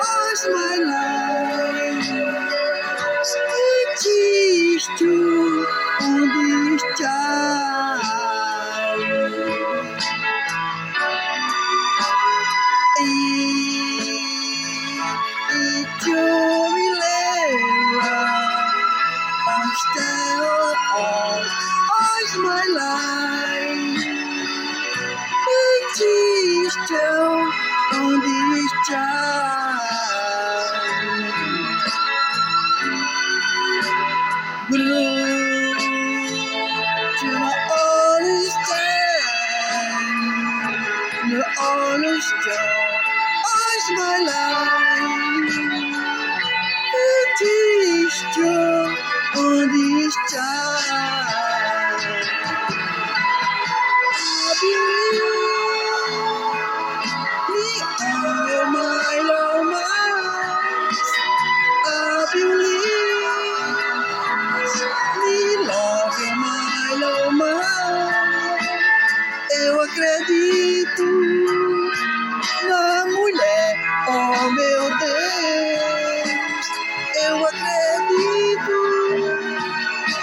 All's my life exist you on this child. It's your stay all's my life exist you on this child. Blue to understand all's my life exist you on this child. I believe all my love, I believe love my love, eu acredito na mulher, oh meu Deus, eu acredito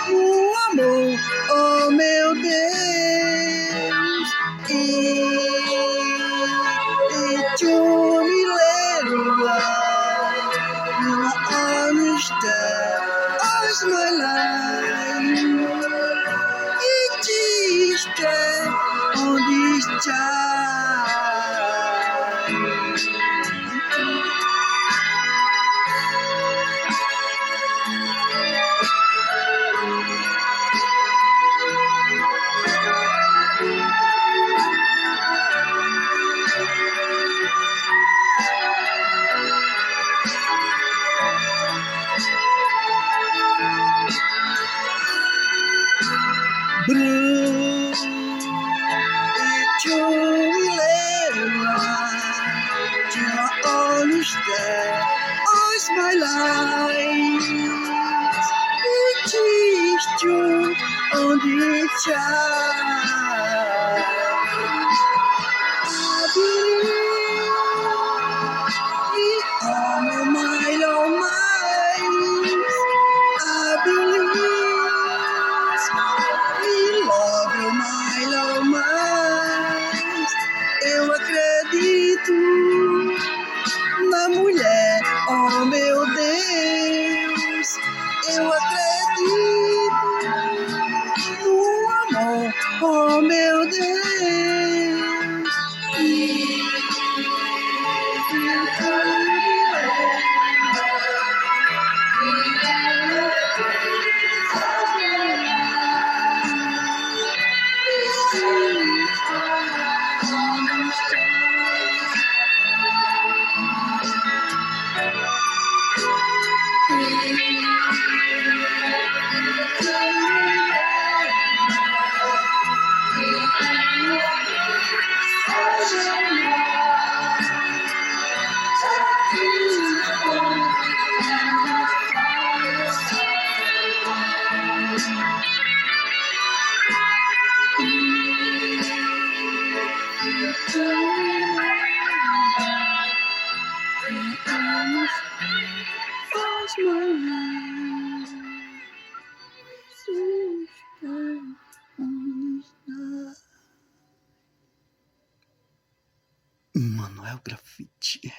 no amor, oh meu Deus, e tu me leva no understand all's my life exist on this child. Blue, it's your to understand all's my life exist you on this child. I believe all my love, I believe love my love, eu acredito na mulher, oh meu Deus, eu acredito no amor, oh meu Deus. Manuel Grafite.